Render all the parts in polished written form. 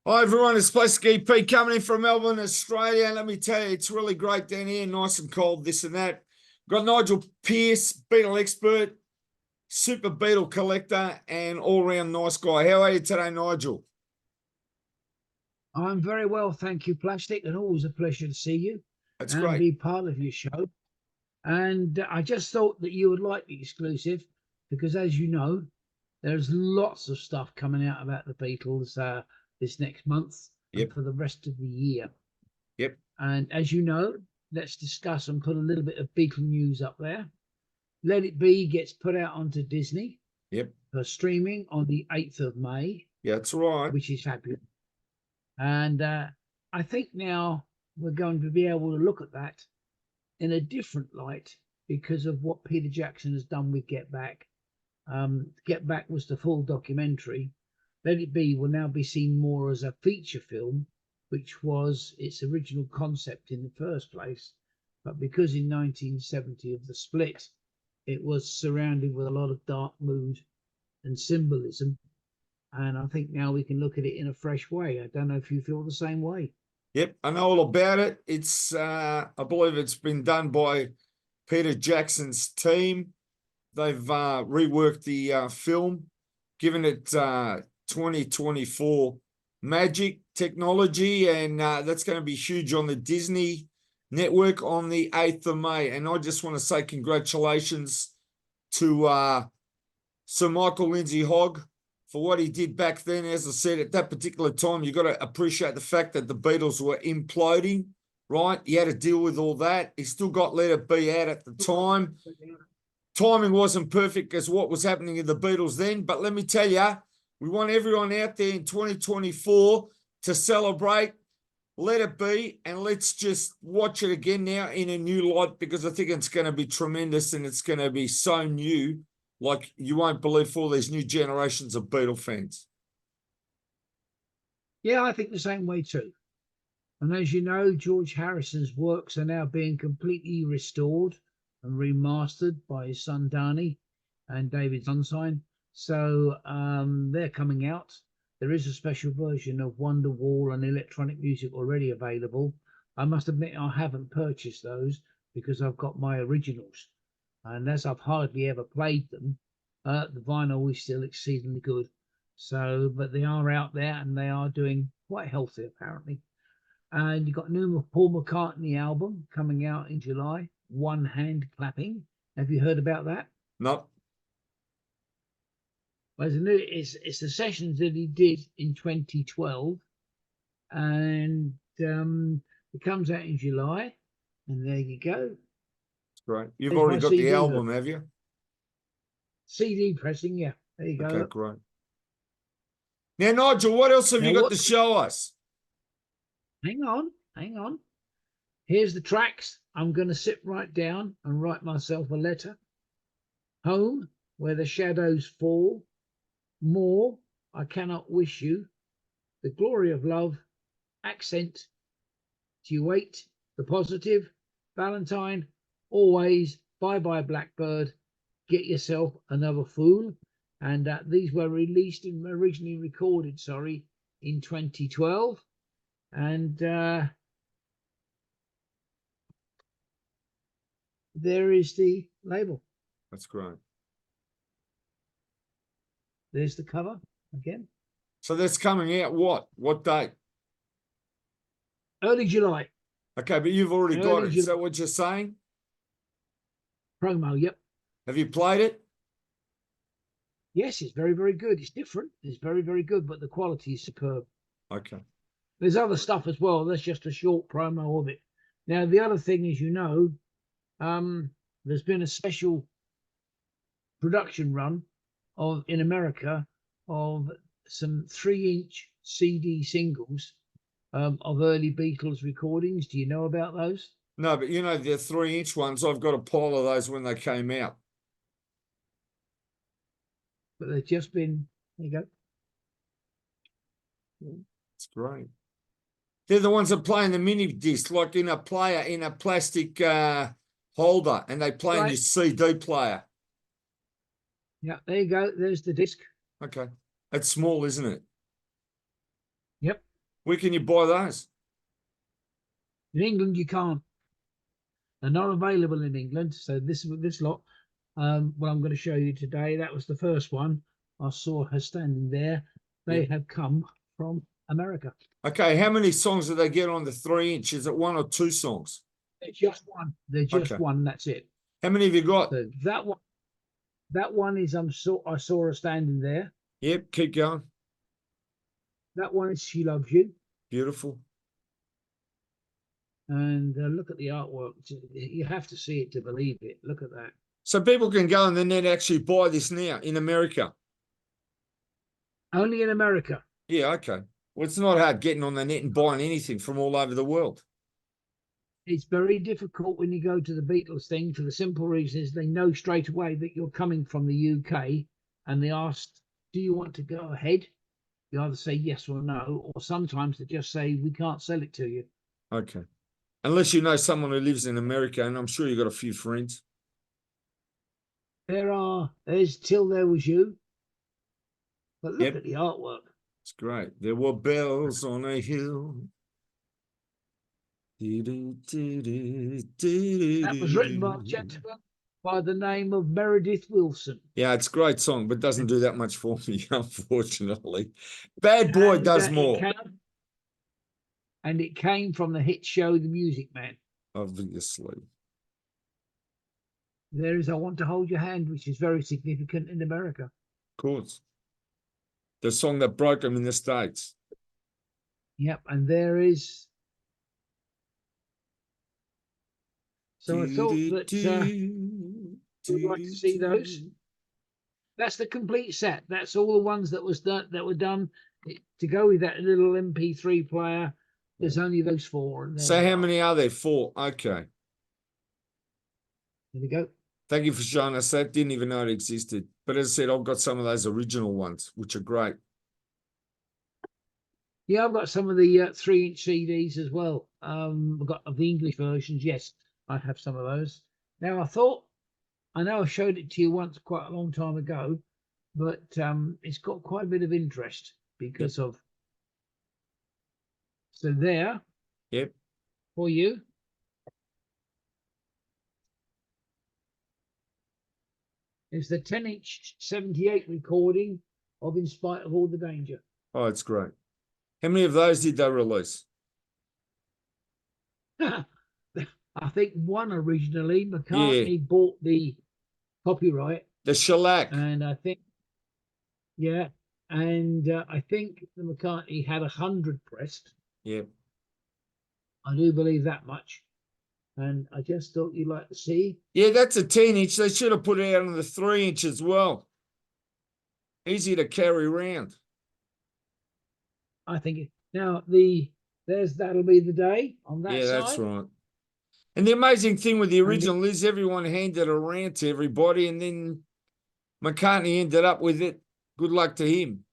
Hi everyone, it's Plastic EP coming in from Melbourne, Australia. And let me tell you, it's really great down here, nice and cold, this and that. Got Nigel Pearce, Beatle expert, super Beatle collector, and all-round nice guy. How are you today, Nigel? I'm very well, thank you, Plastic, and always a pleasure to see you That's and great. be part of your show. And I just thought that you would like the exclusive because, as you know, there's lots of stuff coming out about the Beatles this next month and Yep, for the rest of the year. yep, And as you know, let's discuss and put a little bit of Beatle news up there. Let It Be gets put out onto Disney yep. for streaming on the 8th of May, Yeah, that's right. which is fabulous. And I think now we're going to be able to look at that in a different light because of what Peter Jackson has done with Get Back. Get Back was the full documentary. Let It Be will now be seen more as a feature film, which was its original concept in the first place. But because in 1970 of the split, it was surrounded with a lot of dark mood and symbolism. And I think now we can look at it in a fresh way. I don't know if you feel the same way. Yep, I know all about it. It's, I believe it's been done by Peter Jackson's team. They've reworked the film, given it 2024 magic technology, and that's going to be huge on the Disney network on the 8th of May. And I just want to say congratulations to Sir Michael Lindsay Hogg for what he did back then. As I said, at that particular time, you've got to appreciate the fact that the Beatles were imploding, right? He had to deal with all that. He still got Let It Be out at the time. Timing wasn't perfect as what was happening in the Beatles then, but let me tell you, we want everyone out there in 2024 to celebrate. Let It Be, and let's just watch it again now in a new light because I think it's going to be tremendous and it's going to be so new, like you won't believe for all these new generations of Beatle fans. Yeah, I think the same way too. And as you know, George Harrison's works are now being completely restored and remastered by his son Danny and David Sunshine. So they're coming out. There is a special version of Wonderwall and electronic music already available. I must admit I haven't purchased those because I've got my originals. And as I've hardly ever played them, the vinyl is still exceedingly good. So, but they are out there and they are doing quite healthy apparently. And you've got a new Paul McCartney album coming out in July, One Hand Clapping. Have you heard about that? No. Well, it's the sessions that he did in 2012, and it comes out in July. And there you go. That's great. You've There's already my got CD the album, have you? CD pressing, yeah. There you go. Okay, great. Now, Nigel, what else have Now, you got to show us? Hang on. Here's the tracks. I'm going to sit right down and write myself a letter. Home, where the shadows fall. More, I cannot wish you. The glory of love. Accent. Duet. The positive. Valentine. Always. Bye bye Blackbird. Get yourself another fool. And these were originally recorded, in 2012. And there is the label. That's great. There's the cover again. So that's coming out what? What date? Early July. Okay, but you've already got it. July. Is that what you're saying? Promo, yep. Have you played it? Yes, it's very, very good. It's different. It's very, very good, but the quality is superb. Okay. There's other stuff as well. That's just a short promo of it. Now, the other thing is, there's been a special production run in America of some 3-inch CD singles of early Beatles recordings. Do you know about those? No, but the 3-inch ones, I've got a pile of those when they came out. But they've just been, there you go. It's great. They're the ones that play in the mini disc, like in a plastic holder, and they play in your CD player. Yeah, there you go. There's the disc. Okay. It's small, isn't it? Yep. Where can you buy those? In England, you can't. They're not available in England. So this lot, what I'm going to show you today, that was the first one. I saw her standing there. They Yep. have come from America. Okay, how many songs do they get on the 3-inch? Is it 1 or 2 songs? They're just one. They're just Okay. one. That's it. How many have you got? So that one is I saw her standing there. Yep, keep going. That one is She Loves You. Beautiful. And look at the artwork. You have to see it to believe it. Look at that. So people can go on the net actually buy this now in America. Only in America. Yeah, okay. Well, it's not hard getting on the net and buying anything from all over the world. It's very difficult when you go to the Beatles thing for the simple reason is they know straight away that you're coming from the UK and they ask, do you want to go ahead? You either say yes or no, or sometimes they just say, we can't sell it to you. Okay. Unless you know someone who lives in America, and I'm sure you've got a few friends. There's Till There Was You. But look at the artwork. It's great. There were bells on a hill. That was written by a gentleman by the name of Meredith Wilson. Yeah, it's a great song, but doesn't do that much for me, unfortunately. Bad Boy does more. It came from the hit show The Music Man. Obviously. There is I Want to Hold Your Hand, which is very significant in America. Of course. The song that broke them in the States. Yep, and there is. So I thought that you'd like to see those. That's the complete set. That's all the ones that were done to go with that little MP3 player. There's only those 4. So how many are there? 4. Okay. There we go. Thank you for showing us that. Didn't even know it existed. But as I said, I've got some of those original ones, which are great. Yeah, I've got some of the 3-inch CDs as well. I've got of the English versions. Yes, I have some of those. Now, I know I showed it to you once quite a long time ago, but it's got quite a bit of interest because of. So there. Yep. For you. Is the 10-inch 78 recording of In Spite of All the Danger. Oh, it's great. How many of those did they release? I think one originally. McCartney bought the copyright. The shellac. And I think, yeah. And I think the McCartney had 100 pressed. Yep. I do believe that much. And I just thought you'd like to see. Yeah, that's a 10-inch. They should have put it out on the 3-inch as well. Easy to carry around. I think now that'll be the day on that side. Yeah, that's right. And the amazing thing with the original is everyone handed it around to everybody, and then McCartney ended up with it. Good luck to him.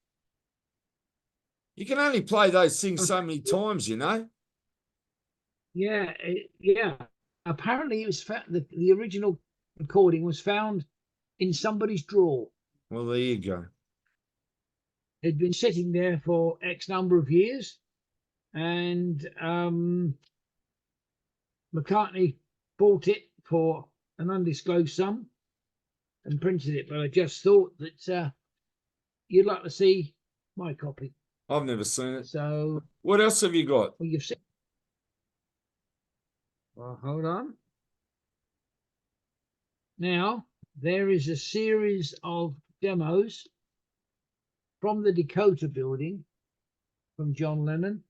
You can only play those things so many times, you know. Yeah, yeah. Apparently, it was the original recording was found in somebody's drawer. Well, there you go. It'd been sitting there for X number of years, and McCartney bought it for an undisclosed sum and printed it. But I just thought that you'd like to see my copy. I've never seen it. So, what else have you got? Well, you've seen. Well, hold on. Now, there is a series of demos from the Dakota building from John Lennon.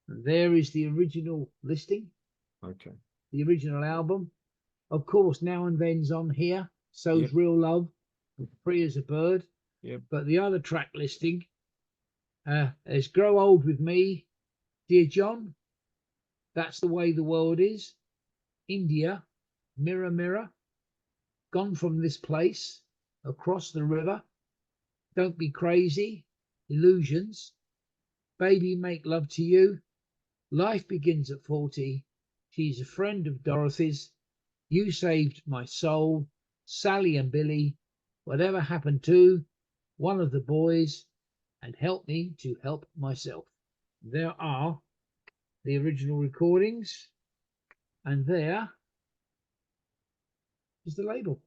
And there is the original listing. Okay. The original album. Of course, Now and Then's on here. So's Real Love and Free as a Bird. Yep. But the other track listing is Grow Old With Me, Dear John, That's the Way the World Is, India, Mirror Mirror, Gone From This Place, Across the River, Don't Be Crazy, Illusions, Baby Make Love to You, Life Begins at 40, She's a Friend of Dorothy's, You Saved My Soul, Sally and Billy, Whatever Happened to, One of the Boys, and Help Me to Help Myself. there are the original recordings, and there is the label.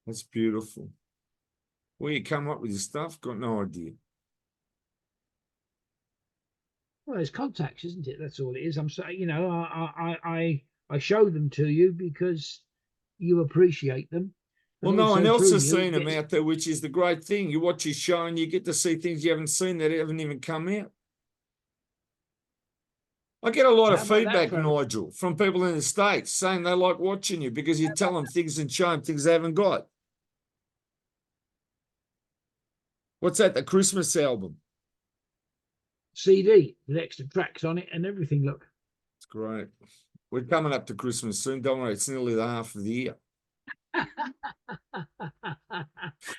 That's beautiful. Where you come up with this stuff? Got no idea. Well, it's contacts, isn't it? That's all it is. I'm saying, you know, I show them to you because you appreciate them. Well, And no one also else through has you, seen it them gets- out there, which is the great thing. You watch his show and you get to see things you haven't seen that haven't even come out. I get a lot of How about that, feedback, fella? Nigel, from people in the States saying they like watching you because you tell them things and show them things they haven't got. What's that? The Christmas album. CD with extra tracks on it and everything. Look, It's great. We're coming up to Christmas soon. Don't worry, it's nearly the half of the year.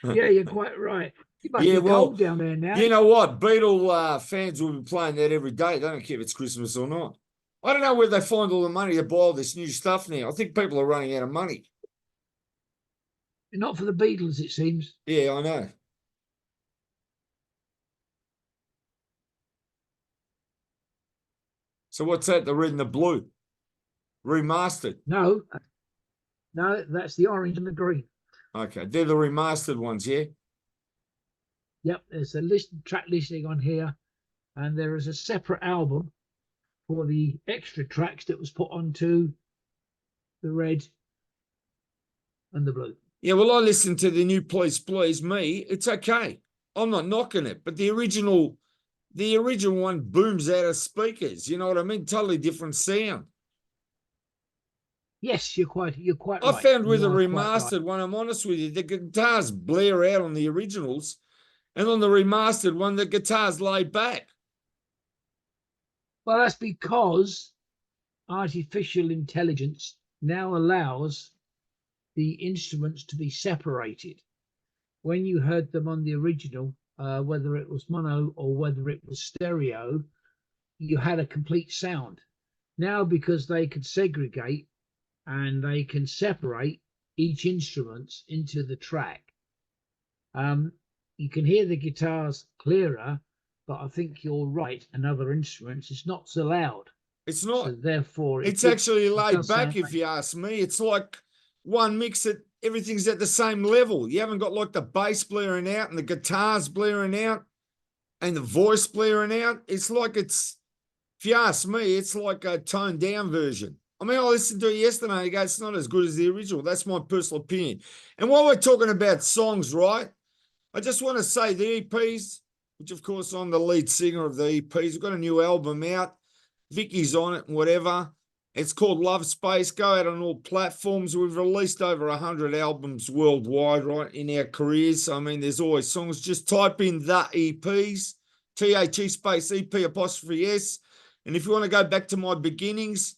yeah, you're quite right. It must Yeah, be well, cold down there now. you know what? Beatle fans will be playing that every day. They don't care if it's Christmas or not. I don't know where they find all the money to buy all this new stuff now. I think people are running out of money. Not for the Beatles, it seems. Yeah, I know. So what's that? The red and the blue. Remastered. No, no, that's the orange and the green. Okay. They're the remastered ones, yeah? Yep, there's a track listing on here, and there is a separate album for the extra tracks that was put onto the red and the blue. Yeah, well, I listened to the new Please Please Me. It's okay. I'm not knocking it, but the original one booms out of speakers. You know what I mean? Totally different sound. Yes, you're quite I right. found with You the are quite right. remastered one, I'm honest with you, the guitars blare out on the originals, and on the remastered one, the guitars lay back. Well, that's because artificial intelligence now allows the instruments to be separated. When you heard them on the original, whether it was mono or whether it was stereo, you had a complete sound. Now, because they can segregate and they can separate each instrument into the track, you can hear the guitars clearer, but I think you're right. And other instruments, it's not so loud. It's not. So therefore, It's actually laid does back, sound if you ask me. It's like one mix that everything's at the same level. You haven't got like the bass blaring out and the guitars blaring out and the voice blaring out. It's like if you ask me, it's like a toned down version. I mean, I listened to it yesterday and I go, it's not as good as the original. That's my personal opinion. And while we're talking about songs, right, I just want to say the EPs, which of course I'm the lead singer of the EPs. We've got a new album out. Vicky's on it and whatever. It's called Love Space. Go out on all platforms. We've released over 100 albums worldwide, right, in our careers. I mean, there's always songs. Just type in the EPs, THE space EP apostrophe S. And if you want to go back to my beginnings,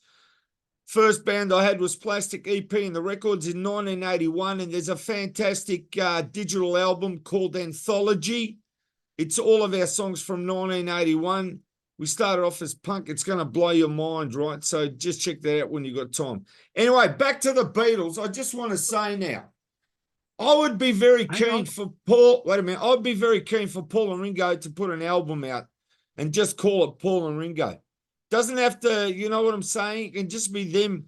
first band I had was Plastic EP and the records in 1981. And there's a fantastic digital album called Anthology. It's all of our songs from 1981. We started off as punk. It's going to blow your mind, right? So just check that out when you got time. Anyway, back to the Beatles. I just want to say now, I would be very keen for Paul. Wait a minute. I'd be very keen for Paul and Ringo to put an album out and just call it Paul and Ringo. Doesn't have to, you know what I'm saying? It can just be them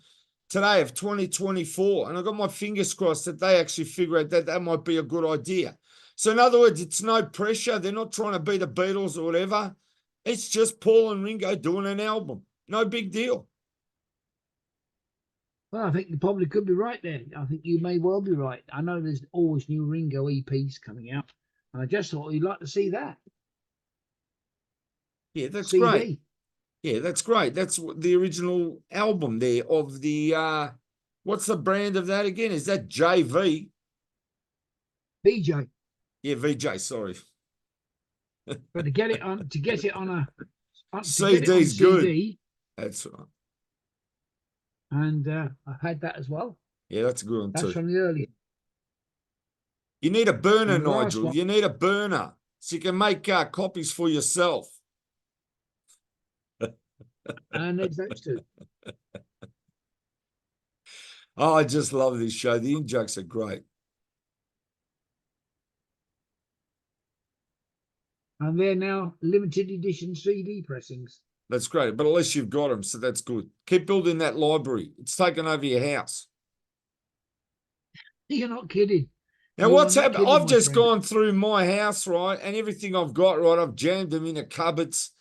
today of 2024. And I got my fingers crossed that they actually figure out that that might be a good idea. So in other words, it's no pressure. They're not trying to be the Beatles or whatever. It's just Paul and Ringo doing an album. No big deal. Well, I think you probably could be right there. I think you may well be right. I know there's always new Ringo EPs coming out, and I just thought you'd like to see that. Yeah, that's CD. great. Yeah, that's great. That's the original album there of the, what's the brand of that again? Is that JV? BJ. Yeah, VJ, sorry. But to get it on CD's good. CD, That's right. and I've had that as well. Yeah, that's a good one That's too. from the early. You need a burner, And the last Nigel. one- You need a burner so you can make copies for yourself. And there's those two. Oh, I just love this show. The in-jokes are great. And they're now limited edition CD pressings. That's great. But at least you've got them, so that's good. Keep building that library. It's taken over your house. You're not kidding. Now, You are what's not happened? kidding, I've my just friend. gone through my house, right? And everything I've got, right? I've jammed them into cupboards.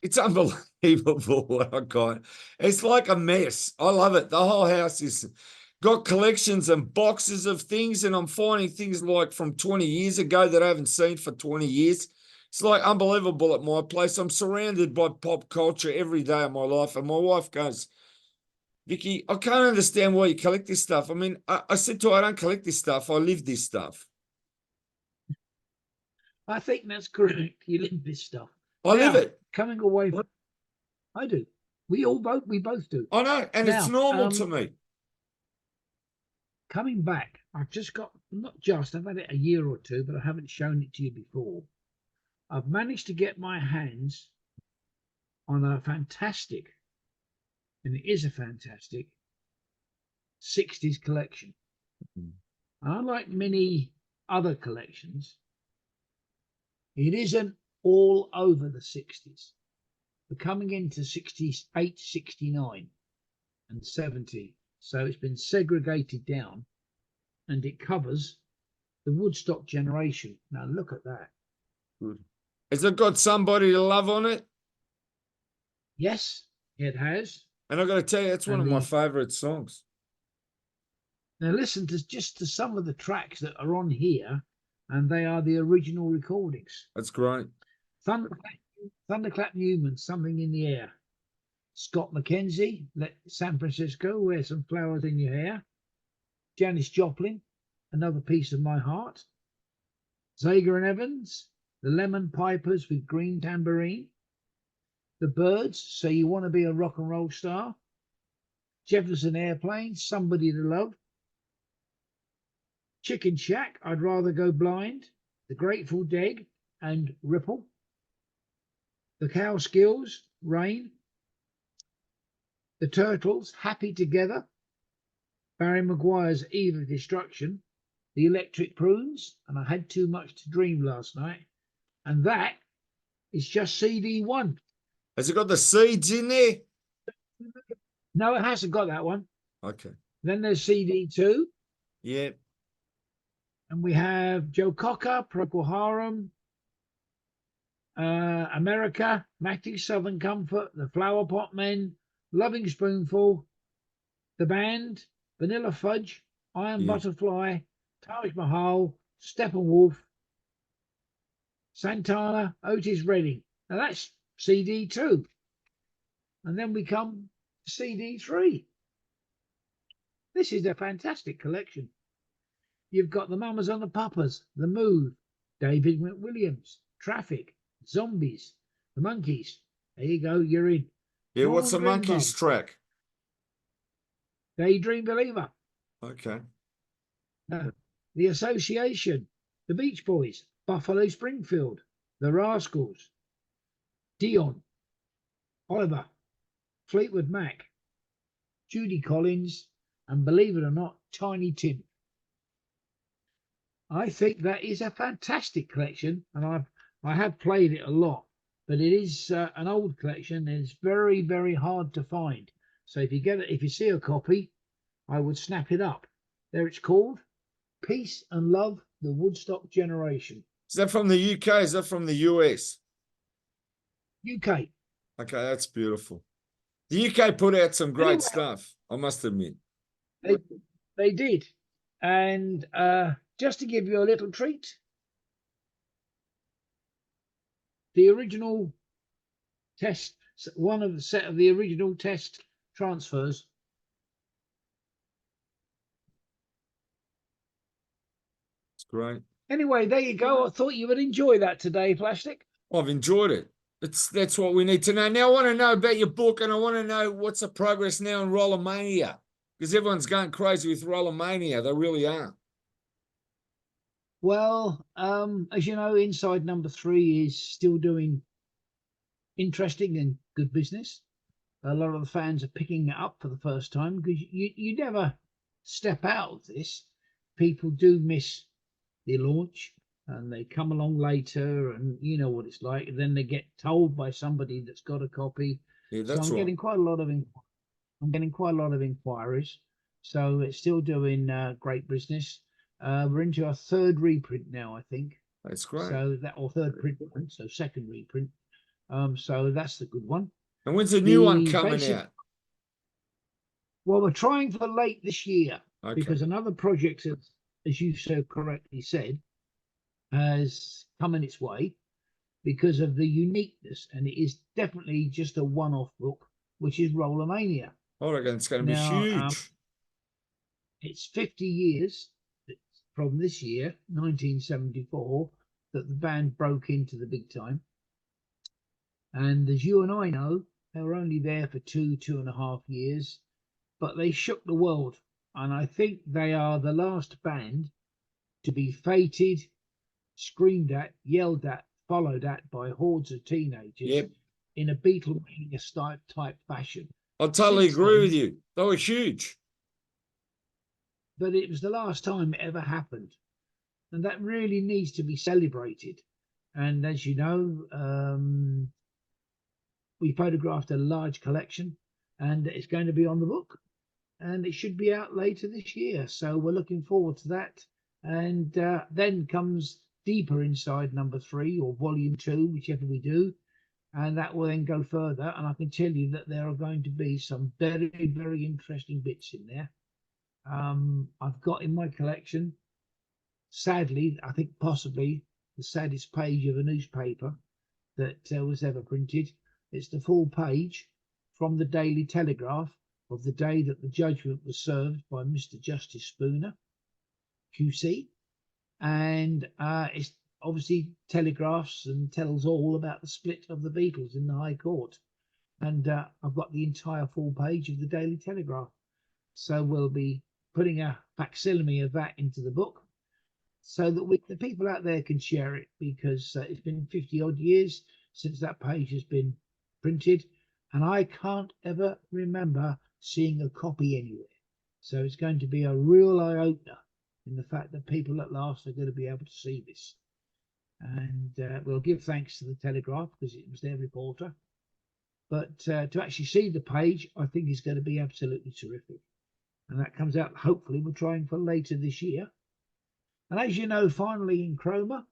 It's unbelievable what I got. It's like a mess. I love it. The whole house is got collections and boxes of things, and I'm finding things like from 20 years ago that I haven't seen for 20 years. It's like unbelievable at my place. I'm surrounded by pop culture every day of my life, and my wife goes, Vicky, I can't understand why you collect this stuff. I mean, I said to her, I don't collect this stuff. I live this stuff. I think that's correct. You live this stuff. I live Now, it. coming away from, I do. We both do. I know, and it's Now, normal to me. coming back, I've just got, I've had it a year or two, but I haven't shown it to you before. I've managed to get my hands on a fantastic, and it is a fantastic, 60s collection. Mm. Unlike many other collections, it isn't all over the 60s. We're coming into 68, 69 and 70. So it's been segregated down and it covers the Woodstock generation. Now look at that. Good. Has it got Somebody to Love on it? Yes, it has. And I've got to tell you, it's one of my favorite songs. Now listen to some of the tracks that are on here, and they are the original recordings. That's great. Thunderclap Newman, Something in the Air. Scott McKenzie, Let San Francisco, Wear Some Flowers in Your Hair. Janis Joplin, Another Piece of My Heart. Zager and Evans, The Lemon Pipers with Green Tambourine. The Byrds, So You Want to Be a Rock and Roll Star. Jefferson Airplane, Somebody to Love. Chicken Shack, I'd Rather Go Blind. The Grateful Dead and Ripple. The Cowskills, Rain. The Turtles, Happy Together. Barry Maguire's Eve of Destruction. The Electric Prunes, and I Had Too Much to Dream last night. And that is just CD 1. Has it got the seeds in there? No, it hasn't got that one. Okay. Then there's CD 2. Yeah. And we have Joe Cocker, Procol Harum, America, Matthew Southern Comfort, the Flower Pot Men, Loving Spoonful, the band, Vanilla Fudge, Iron Butterfly, Taj Mahal, Steppenwolf, Santana, Otis Redding. Now that's CD 2. And then we come to CD 3. This is a fantastic collection. You've got the Mamas and the Papas, The Move, David McWilliams, Traffic, Zombies, the Monkees. There you go, you're in. Yeah, what's the Monkees track? Daydream Believer. Okay. The Association, the Beach Boys, Buffalo Springfield, the Rascals, Dion, Oliver, Fleetwood Mac, Judy Collins, and believe it or not, Tiny Tim. I think that is a fantastic collection, and I have played it a lot, but it is an old collection and it's very, very hard to find. So if you see a copy, I would snap it up. There it's called Peace and Love, the Woodstock Generation. Is that from the UK? Is that from the US? UK. Okay, that's beautiful. The UK put out some great stuff, I must admit. They did. And just to give you a little treat, the original test, one of the set of the original test transfers. It's great. Anyway, there you go. I thought you would enjoy that today, Plastic. I've enjoyed it. That's what we need to know. Now I want to know about your book, and I want to know what's the progress now in Rollermania, because everyone's going crazy with Rollermania. They really are. Well, as you know, Inside Number 3 is still doing interesting and good business. A lot of the fans are picking it up for the first time because you never step out of this. People do miss the launch. and they come along later, and you know what it's like. And then they get told by somebody that's got a copy. Yeah, So that's I'm right. getting quite a lot of inquiries. So it's still doing great business. We're into our third reprint now, I think. That's great. So that, or third print, so second reprint. So that's the good one. And when's the new one The coming basic, out? well, we're trying for late this year Okay. because another project, as you so correctly said, has come in its way because of the uniqueness, and it is definitely just a one-off book, which is Rollermania. I reckon it's going to be Now, huge. it's 50 years from this year, 1974, that the band broke into the big time. And as you and I know, they were only there for 2.5 years, but they shook the world. And I think they are the last band to be feted, screamed at, yelled at, followed at by hordes of teenagers Yep. in a Beatlemania type fashion. I totally Since agree with then, you. They were huge. but it was the last time it ever happened. And that really needs to be celebrated. And as you know, we photographed a large collection, and it's going to be on the book, and it should be out later this year. So we're looking forward to that. And then comes Deeper Inside #3 or Volume 2, whichever we do, and that will then go further. And I can tell you that there are going to be some very, very interesting bits in there. I've got in my collection, sadly, I think possibly the saddest page of a newspaper that was ever printed. It's the full page from the Daily Telegraph of the day that the judgment was served by Mr. Justice Spooner, QC, and it obviously telegraphs and tells all about the split of the Beatles in the High Court. And I've got the entire full page of the Daily Telegraph. So we'll be putting a facsimile of that into the book so that the people out there can share it, because it's been 50 odd years since that page has been printed, and I can't ever remember seeing a copy anywhere. So it's going to be a real eye opener in the fact that people at last are going to be able to see this. And we'll give thanks to the Telegraph because it was their reporter. But to actually see the page, I think is going to be absolutely terrific. And that comes out, hopefully, we're trying for later this year. And as you know, finally in Cromer,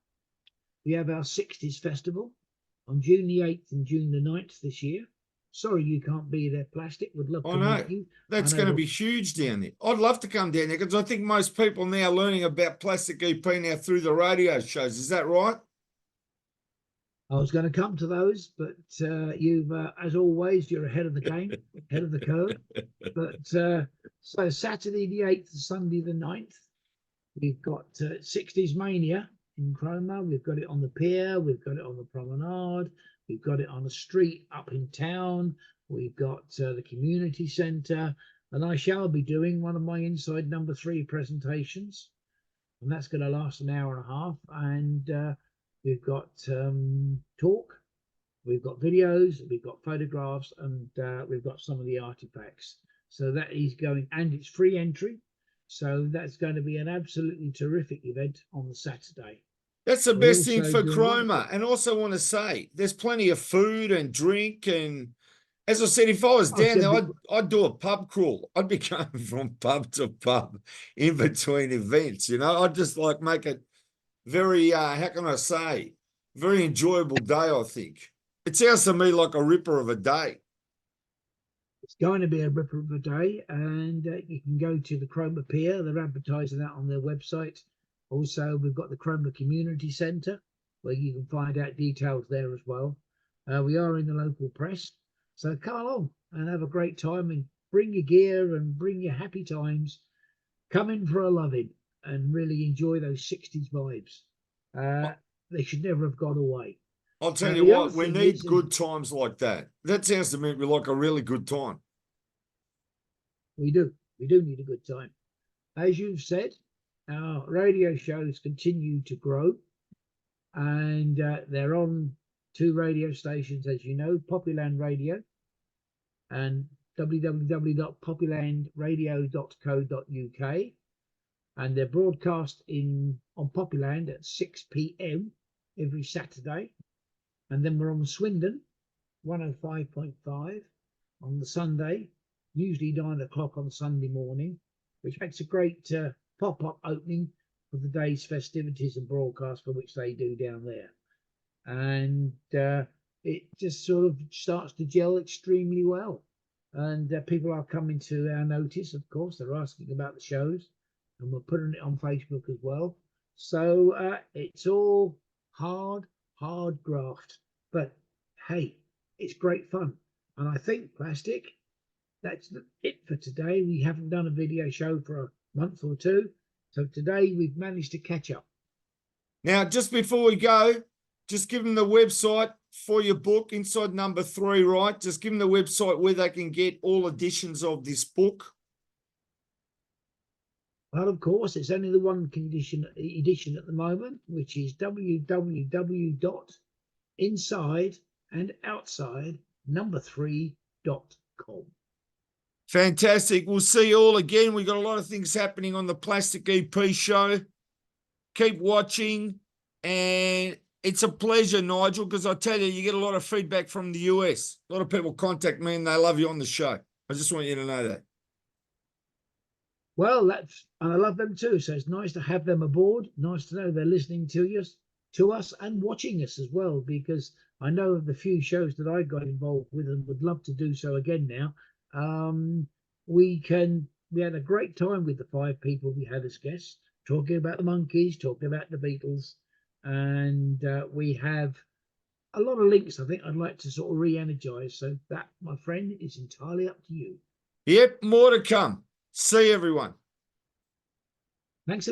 we have our 60s festival on June the 8th and June the 9th this year. Sorry you can't be there, Plastic. Would love I to know. meet you. That's going to be huge down there. I'd love to come down there because I think most people now are learning about Plastic EP now through the radio shows. Is that right? I was going to come to those, but you've, as always, you're ahead of the game, ahead of the curve. But so Saturday the 8th and Sunday the 9th, we've got 60s Mania in Cromer. We've got it on the pier. We've got it on the promenade. We've got it on a street up in town. We've got the community centre. And I shall be doing one of my Inside #3 presentations. And that's going to last an hour and a half. And we've got talk. We've got videos. We've got photographs. And we've got some of the artifacts. So that is going, and it's free entry. So that's going to be an absolutely terrific event on the Saturday. That's the best thing for Cromer. And also want to say, there's plenty of food and drink. And as I said, if I was down there, I'd do a pub crawl. I'd be going from pub to pub in between events. You know, I'd just like make it very, how can I say, very enjoyable day, I think. It sounds to me like a ripper of a day. It's going to be a ripper of a day, and you can go to the Cromer Pier. They're advertising that on their website. Also, we've got the Cromer Community Centre, where you can find out details there as well. We are in the local press, so come along and have a great time and bring your gear and bring your happy times. Come in for a loving and really enjoy those 60s vibes. They should never have gone away. I'll tell you what, we need good times like that. That sounds to me like a really good time. We do need a good time. As you've said, our radio shows continue to grow, and they're on 2 radio stations, as you know, Populand Radio and www.populandradio.co.uk. and they're broadcast on Poppyland at 6 p.m. every Saturday. And then we're on Swindon 105.5 on the Sunday, usually 9 o'clock on Sunday morning, which makes a great pop-up opening for the day's festivities and broadcast for which they do down there. And it just sort of starts to gel extremely well. And people are coming to our notice, of course. They're asking about the shows, and we're putting it on Facebook as well. So it's all hard graft. But hey, it's great fun. And I think, Plastic, that's it for today. We haven't done a video show for a month or two. So today we've managed to catch up. Now, just before we go, just give them the website for your book, Inside Number 3, right? Just give them the website where they can get all editions of this book. Well, of course, it's only the one edition at the moment, which is www.insideandoutsidenumber3.com. Fantastic. We'll see you all again. We've got a lot of things happening on the Plastic EP show. Keep watching. And it's a pleasure, Nigel, because I tell you, you get a lot of feedback from the US. A lot of people contact me and they love you on the show. I just want you to know that. Well, and I love them too. So it's nice to have them aboard. Nice to know they're listening to us and watching us as well, because I know of the few shows that I got involved with and would love to do so again now. We had a great time with the 5 people we had as guests, talking about the Monkees, talking about the Beatles, and we have a lot of links I think I'd like to sort of re-energize. So that, my friend, is entirely up to you. Yep, more to come. See everyone. Thanks a lot.